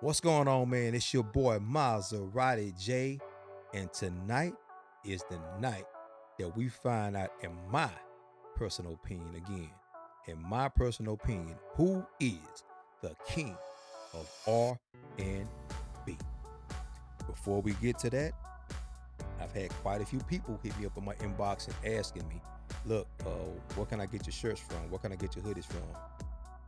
What's going on, man? It's your boy Maserati J, and tonight is the night that we find out, in my personal opinion, who is the king of R&B. Before we get to that, I've had quite a few people hit me up in my inbox and asking me, "Look, where can I get your shirts from? Where can I get your hoodies from?"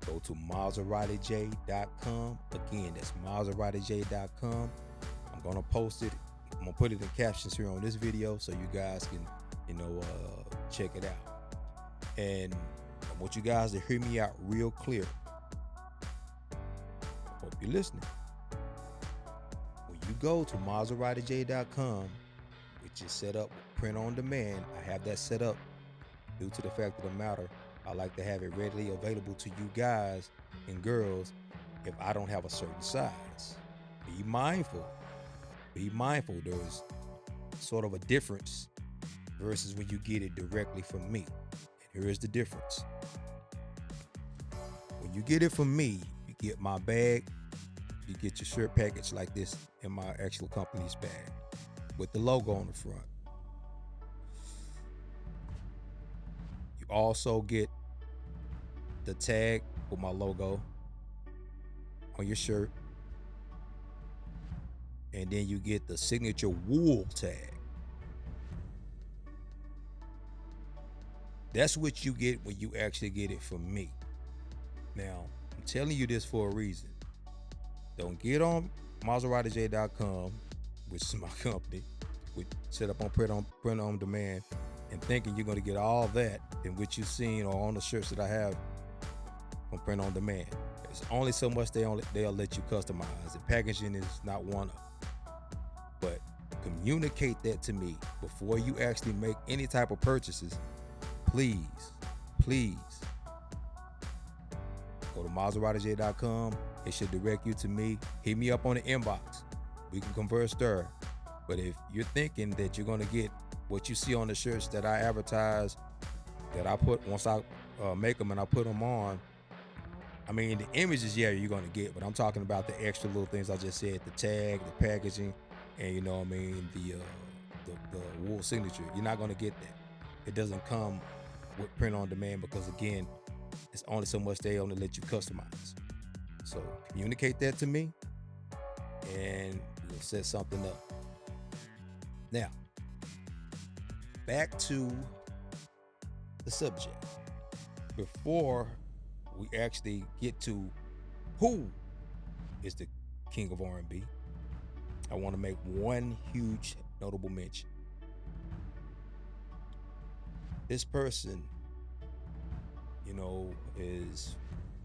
Go to MaseratiJ.com. Again, that's MaseratiJ.com. I'm gonna post it. I'm gonna put it in captions here on this video so you guys can, check it out. And I want you guys to hear me out real clear. Hope you're listening. When you go to MaseratiJ.com, which is set up with print on demand, I have that set up due to the fact of the matter. I like to have it readily available to you guys and girls if I don't have a certain size. Be mindful. There's sort of a difference versus when you get it directly from me. And here is the difference. When you get it from me, you get my bag, you get your shirt package like this in my actual company's bag with the logo on the front. You also get the tag with my logo on your shirt, and then you get the signature wool tag. That's what you get when you actually get it from me. Now, I'm telling you this for a reason. Don't get on MaseratiJ.com, which is my company, which set up on print on demand, and thinking you're going to get all that in which you've seen or on the shirts that I have on print on demand. There's only so much they'll let you customize, and packaging is not one of them. But communicate that to me before you actually make any type of purchases. Please go to MaseratiJ.com. It should direct you to me. Hit me up on the inbox. We can converse there. But if you're thinking that you're going to get what you see on the shirts that I advertise, that I put once I make them and I put them on, I mean, the images, yeah, you're going to get, but I'm talking about the extra little things I just said, the tag, the packaging, and the wool signature. You're not going to get that. It doesn't come with print on demand because, again, it's only so much they only let you customize. So communicate that to me, and we'll set something up. Now, back to the subject. Before we actually get to who is the king of R&B, I want to make one huge notable mention. This person, is,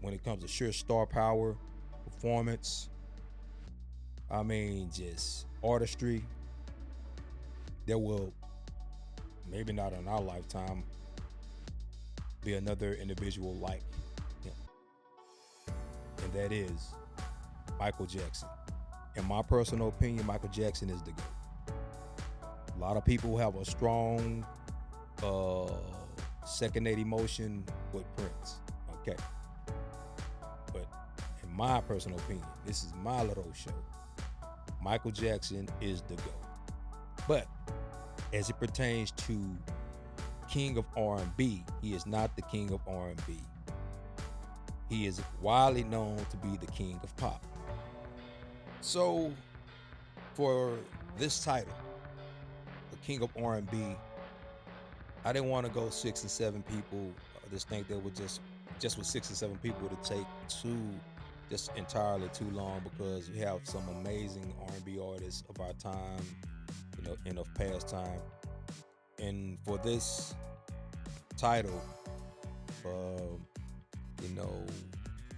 when it comes to sheer star power, performance, just artistry, there will, maybe not in our lifetime, be another individual like him. And that is Michael Jackson. In my personal opinion, Michael Jackson is the GOAT. A lot of people have a strong second-rate emotion with Prince. Okay. But in my personal opinion, this is my little show, Michael Jackson is the GOAT. But as it pertains to king of R&B, he is not the king of R&B. He is widely known to be the king of pop. So for this title, the king of R&B, I didn't want to go 6 or 7 people. I just think that would just with 6 or 7 people to take entirely too long, because we have some amazing R&B artists of our time, and of past time. And for this title,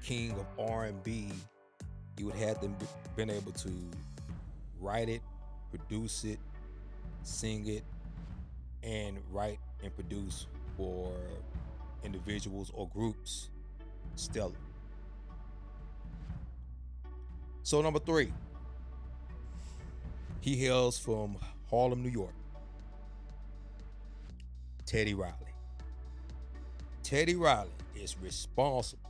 king of R&B, you would have them been able to write it, produce it, sing it, and write and produce for individuals or groups stellar. So number 3, he hails from Harlem, New York. Teddy Riley. Teddy Riley is responsible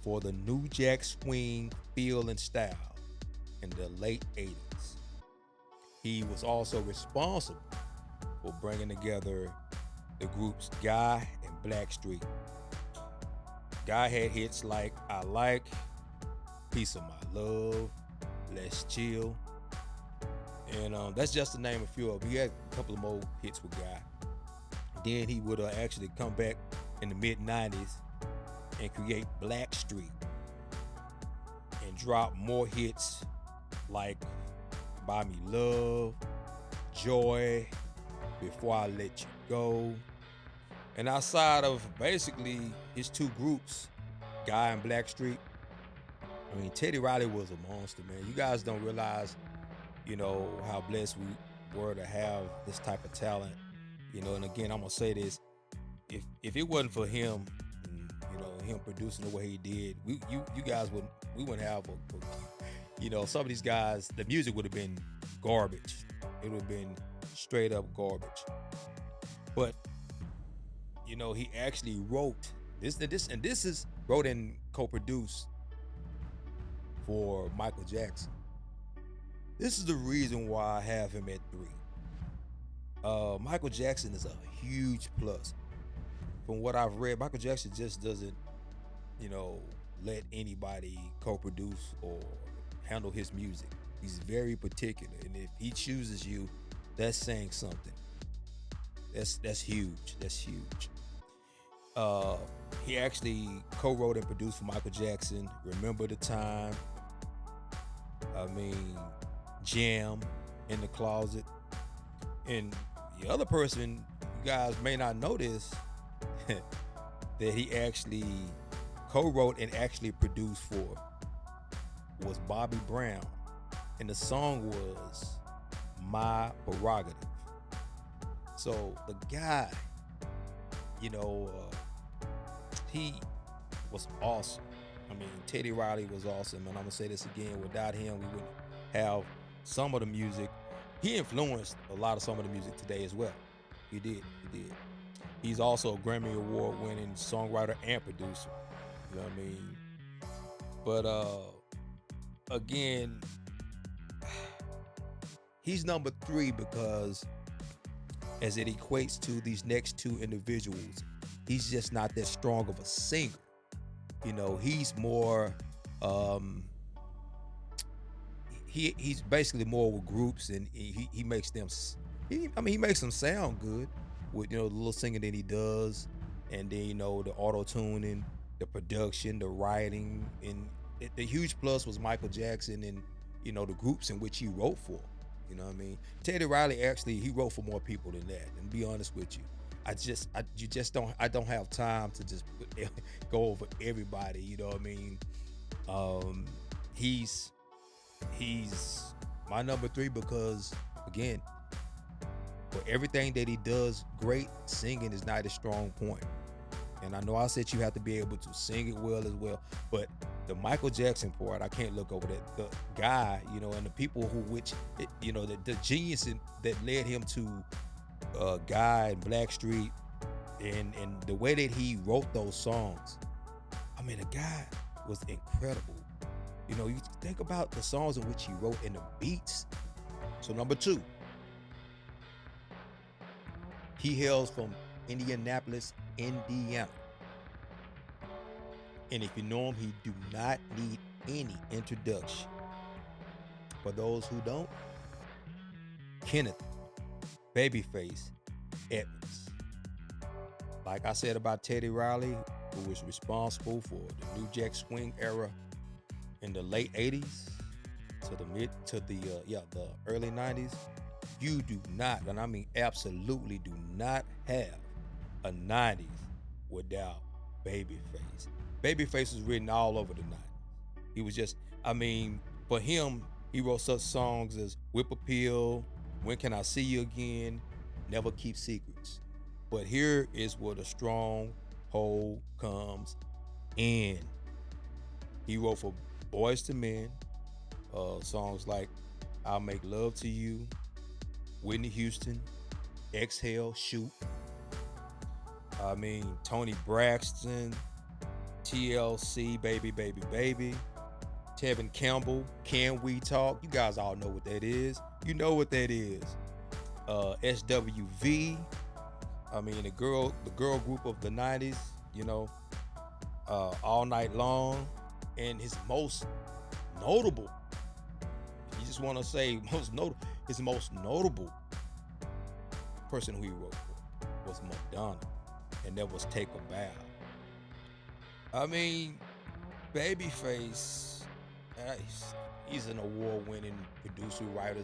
for the New Jack Swing feel and style in the late 80s. He was also responsible for bringing together the groups Guy and Blackstreet. Guy had hits like I Like, Piece of My Love, Let's Chill, and that's just to name a few of them. He had a couple of more hits with Guy. Then he would actually come back in the mid 90s and create Blackstreet and drop more hits like Buy Me Love, Joy, Before I Let You Go. And outside of basically his two groups, Guy and Blackstreet, I mean, Teddy Riley was a monster, man. You guys don't realize, how blessed we were to have this type of talent. And again, I'm gonna say this: if it wasn't for him, him producing the way he did, you guys wouldn't have some of these guys. The music would have been garbage. It would have been straight up garbage. But he actually wrote this is wrote and co-produced for Michael Jackson. This is the reason why I have him at 3. Michael Jackson is a huge plus. From what I've read, Michael Jackson just doesn't, let anybody co-produce or handle his music. He's very particular, and if he chooses you, that's saying something. That's huge. That's huge. He actually co-wrote and produced for Michael Jackson Remember the Time. Jam, In the Closet. And the other person you guys may not notice that he actually co-wrote and actually produced for was Bobby Brown. And the song was My Prerogative. So the guy, he was awesome. Teddy Riley was awesome. And I'm going to say this again, without him, we wouldn't have some of the music. He influenced a lot of some of the music today as well. He did. He's also a Grammy Award winning songwriter and producer. You know what I mean? But again, he's number 3 because as it equates to these next 2 individuals, he's just not that strong of a singer. He's more he's basically more with groups, and he makes them he makes them sound good with the little singing that he does, and then the auto tuning, the production, the writing, and the huge plus was Michael Jackson and the groups in which he wrote for. You know what I mean? Teddy Riley actually he wrote for more people than that. And to be honest with you, I don't have time to just go over everybody. You know what I mean? He's my number 3 because again, for everything that he does, great singing is not his strong point. And I know I said you have to be able to sing it well as well, but the Michael Jackson part, I can't look over that. The guy, and the people the genius that led him to Guy and Blackstreet, and the way that he wrote those songs. The guy was incredible. You think about the songs in which he wrote and the beats. So number 2, he hails from Indianapolis, Indiana. And if you know him, he do not need any introduction. For those who don't, Kenneth Babyface Edmonds. Like I said about Teddy Riley, who was responsible for the New Jack Swing era in the late 80s to the early 90s, you do not, and I mean absolutely do not have a 90s without Babyface. Babyface was written all over the 90s. He was just, for him, he wrote such songs as Whip Appeal, When Can I See You Again, Never Keep Secrets. But here is where the stronghold comes in. He wrote for Boys to Men, songs like I'll Make Love to You, Whitney Houston, Exhale, Shoot. Tony Braxton, TLC, Baby, Baby, Baby. Tevin Campbell, Can We Talk? You guys all know what that is. You know what that is. SWV. I mean, the girl group of the '90s. You know, All Night Long, and his most notable. You just want to say his most notable person who he wrote for was Madonna, and that was Take a Bow. I mean, Babyface, he's an award-winning producer, writer,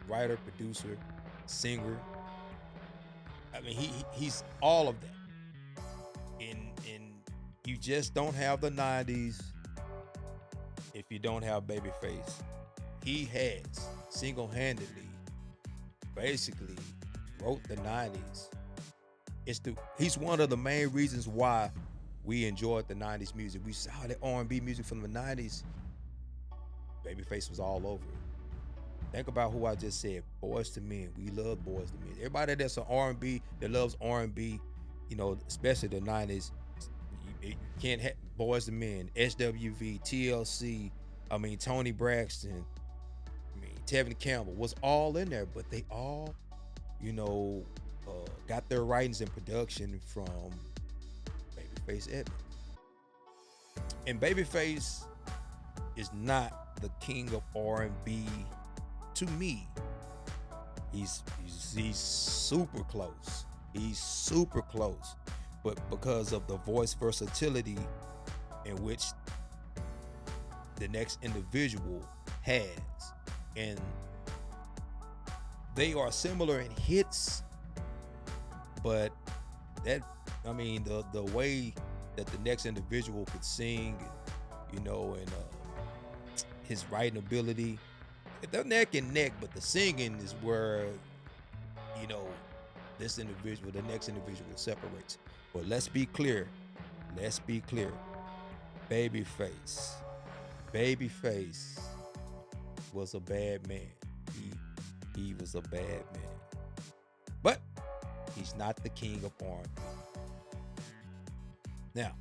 writer, producer, singer. I mean, he's all of that. And you just don't have the '90s if you don't have Babyface. He has single-handedly, basically, wrote the '90s. He's one of the main reasons why we enjoyed the '90s music. We saw the R&B music from the '90s. Babyface was all over it. Think about who I just said. Boyz II Men. We love Boyz II Men. Everybody that's an R&B that loves R&B, especially the '90s, you can't have Boyz II Men, SWV, TLC. I mean, Tony Braxton. I mean, Tevin Campbell was all in there, but they all, got their writings and production from Babyface Edmonds. And Babyface is not the king of R&B to me. He's super close. He's super close. But because of the voice versatility in which the next individual has, and they are similar in hits, but the way that the next individual could sing, and his writing ability, they're neck and neck, but the singing is where, the next individual separates. But let's be clear. Babyface was a bad man. He was a bad man. But he's not the king of R&B. Now,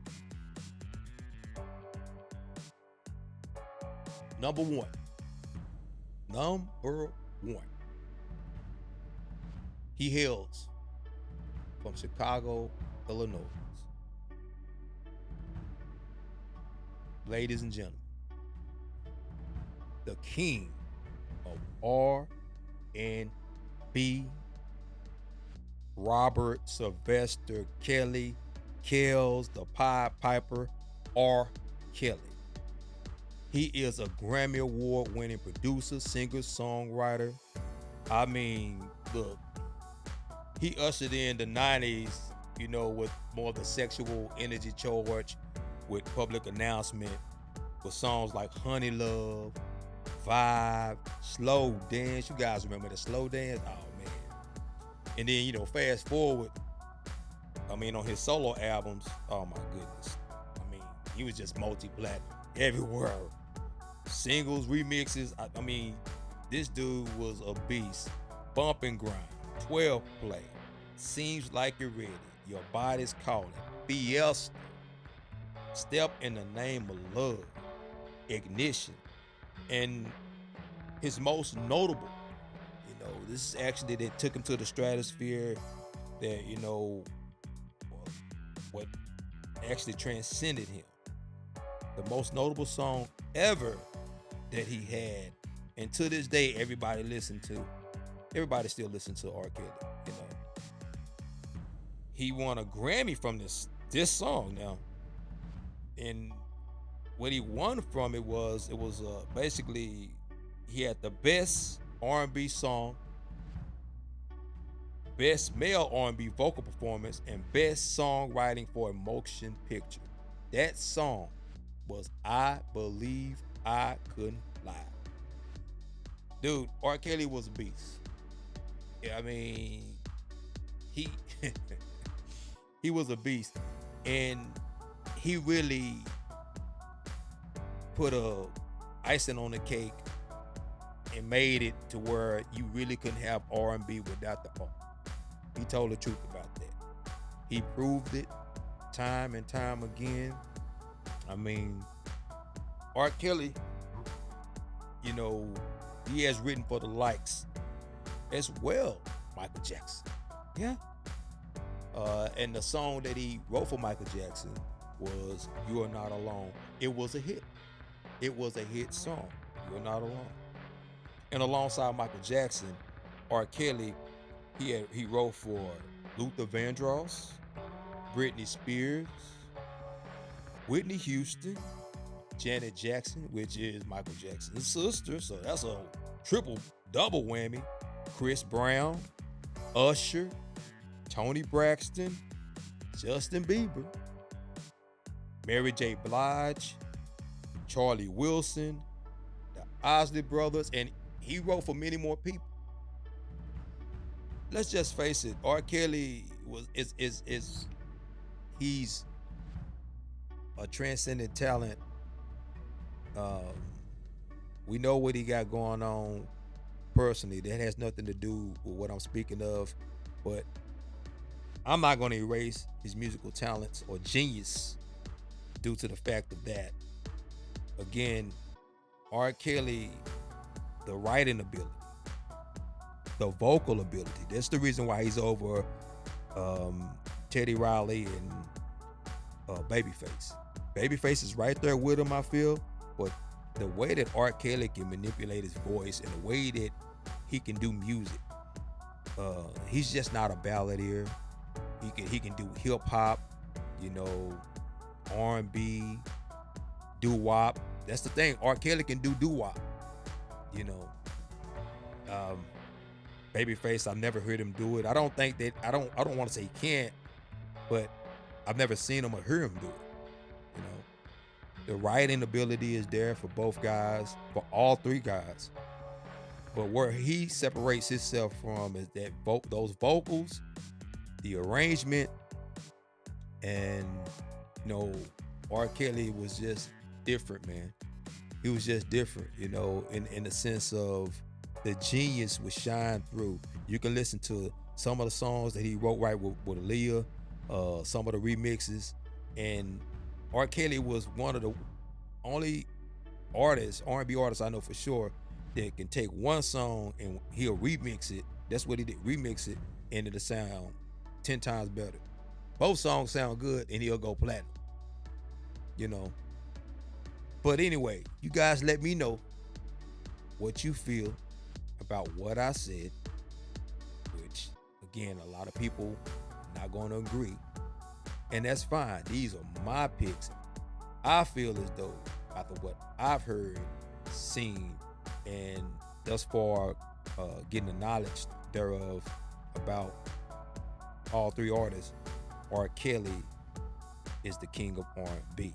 number one. He hails from Chicago, Illinois. Ladies and gentlemen, the king of R&B, Robert Sylvester Kelly, Kells, the Pied Piper, R. Kelly. He is a Grammy Award-winning producer, singer, songwriter. I mean, look, he ushered in the '90s, with more of the sexual energy charge, with Public Announcement, with songs like Honey Love, Vibe, Slow Dance. You guys remember the Slow Dance? Oh, man. And then, fast forward, on his solo albums, oh my goodness. He was just multi-platinum everywhere. Singles, remixes. This dude was a beast. Bump and Grind, 12 Play, Seems Like You're Ready, Your Body's Calling, Fiesta, Step in the Name of Love, Ignition, and his most notable, this is actually that took him to the stratosphere, that, what actually transcended him. The most notable song ever that he had, and to this day, everybody still listens to R. Kelly, He won a Grammy from this song now. And what he won from it was basically, he had the best R&B song, best male R&B vocal performance, and best songwriting for a motion picture. That song was I Believe I Couldn't Lie. Dude, R. Kelly was a beast. He he was a beast, and he really put a icing on the cake and made it to where you really couldn't have R&B without the R. He told the truth about that. He proved it time and time again. R. Kelly, you know, he has written for the likes as well, Michael Jackson. Yeah. And the song that he wrote for Michael Jackson was "You Are Not Alone." It was a hit. It was a hit song. "You Are Not Alone." And alongside Michael Jackson, R. Kelly, he wrote for Luther Vandross, Britney Spears, Whitney Houston, Janet Jackson, which is Michael Jackson's sister, so that's a triple double whammy. Chris Brown, Usher, Tony Braxton, Justin Bieber, Mary J. Blige, Charlie Wilson, the Isley Brothers, and he wrote for many more people. Let's just face it, R. Kelly is he's a transcendent talent. Um, we know what he got going on personally. That has nothing to do with what I'm speaking of, but I'm not going to erase his musical talents or genius due to the fact of that. Again, R. Kelly, the writing ability, the vocal ability. That's the reason why he's over Teddy Riley and Babyface. Babyface is right there with him, I feel, but the way that R. Kelly can manipulate his voice and the way that he can do music, he's just not a balladeer. He can do hip hop, you know, R&B, doo wop. That's the thing. R. Kelly can do doo wop. You know, Babyface, I've never heard him do it. I don't think that I don't want to say he can't, but I've never seen him or heard him do it. You know, the writing ability is there for both guys, for all three guys. But where he separates himself from is that those vocals, the arrangement, and you know, R. Kelly was just different, man. He was just different, you know, in the sense of the genius would shine through. You can listen to some of the songs that he wrote right with Aaliyah, some of the remixes, and R. Kelly was one of the only artists, R&B artists I know for sure, that can take one song and he'll remix it. That's what he did, remix it, and it'll sound 10 times better. Both songs sound good, and he'll go platinum. You know. But anyway, you guys let me know what you feel about what I said, which, again, a lot of people not going to agree. And that's fine. These are my picks. I feel as though, after what I've heard, seen, and thus far getting the knowledge thereof about all three artists, R. Kelly is the king of R&B.